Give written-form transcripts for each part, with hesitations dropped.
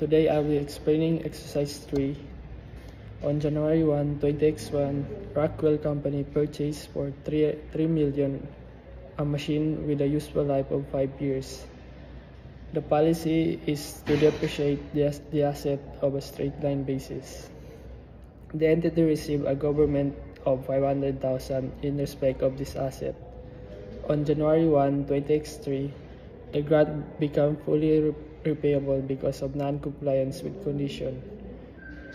Today I will be explaining exercise 3. On January 1, 20X1, Rockwell Company purchased for $3 million a machine with a useful life of 5 years. The policy is to depreciate the asset of a straight line basis. The entity received a government of $500,000 in respect of this asset. On January 1, 20X3, the grant became fully repayable because of non-compliance with condition.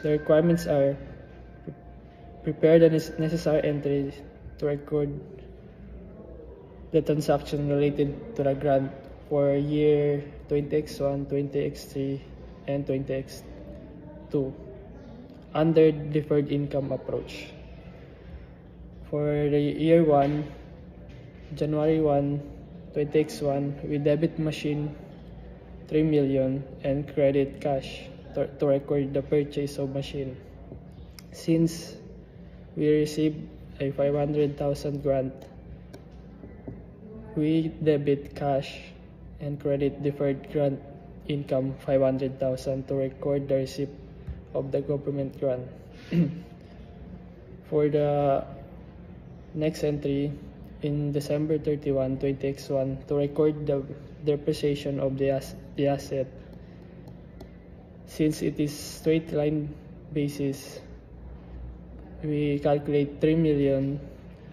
The requirements are prepare the necessary entries to record the transaction related to the grant for year 20X1, 20X3, and 20X2 under deferred income approach. For the year 1, January 1, 20X1, we debit machine $3 million and credit cash to record the purchase of machine. Since we received a $500,000 grant, we debit cash and credit deferred grant income $500,000 to record the receipt of the government grant. For the next entry, in December 31, 20X1, to record the depreciation of the asset. Since it is straight line basis, we calculate 3 million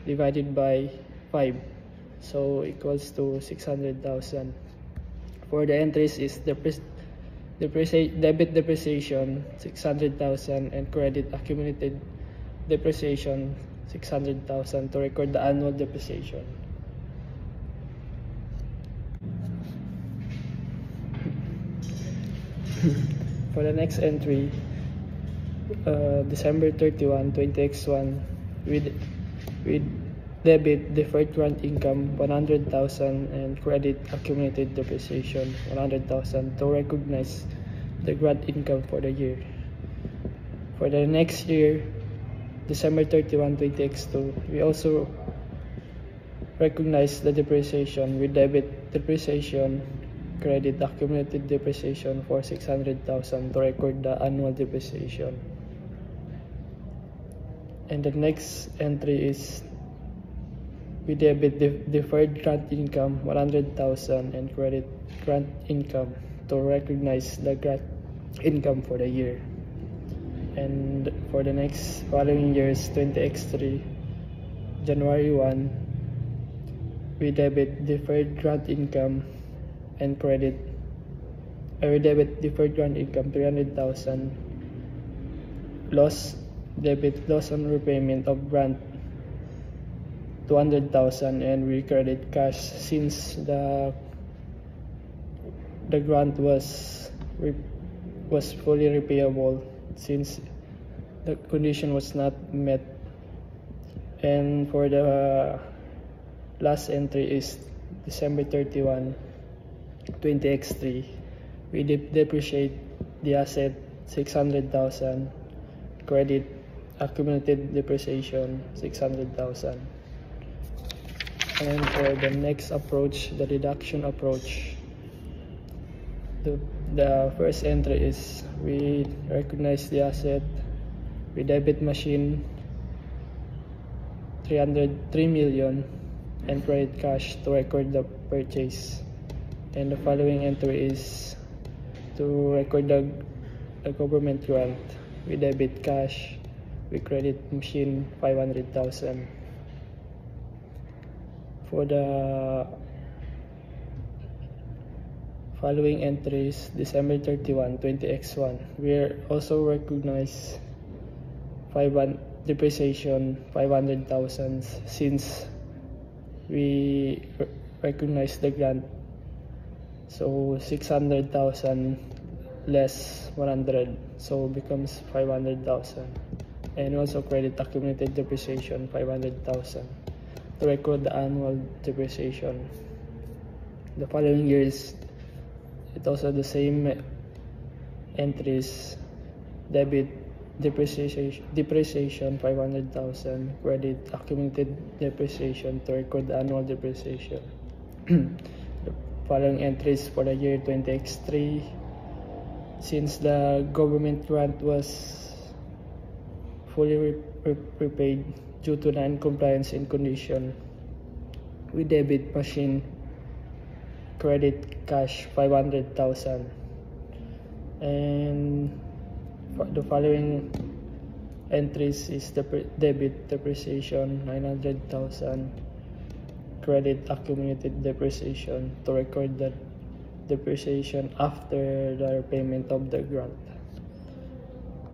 divided by 5, so equals to 600,000. For the entries is debit depreciation 600,000 and credit accumulated depreciation 600,000 to record the annual depreciation. For the next entry, December 31, 20X1, we debit deferred grant income 100,000 and credit accumulated depreciation 100,000 to recognize the grant income for the year. For the next year, December 31, 20X2, we also recognize the depreciation. We debit depreciation, credit accumulated depreciation for 600,000 to record the annual depreciation. And the next entry is we debit deferred grant income 100,000 and credit grant income to recognize the grant income for the year. And for the next following years, 20X3, January 1, we debit deferred grant income and credit. We debit deferred grant income 300,000. Loss on repayment of grant 200,000, and we credit cash since the grant was fully repayable since the condition was not met. And for the last entry is December 31, 20X3, we depreciate the asset 600,000, credit accumulated depreciation 600,000. And for the next approach, the deduction approach, the first entry is we recognize the asset, we debit machine 3 million and credit cash to record the purchase. And the following entry is to record the government grant. We debit cash, we credit machine 500,000. For the following entries, December 31, 20X1, we also recognize depreciation 500,000 since we recognize the grant. So 600,000 less 100, so becomes 500,000. And also credit accumulated depreciation 500,000 to record the annual depreciation. The following years, it also the same entries: debit depreciation 500,000, credit accumulated depreciation to record the annual depreciation. The following entries for the year 20X3: since the government grant was fully repaid due to non-compliance in condition with debit machine credit cash 500,000, and the following entries is the debit depreciation 900,000, credit accumulated depreciation to record the depreciation after the repayment of the grant.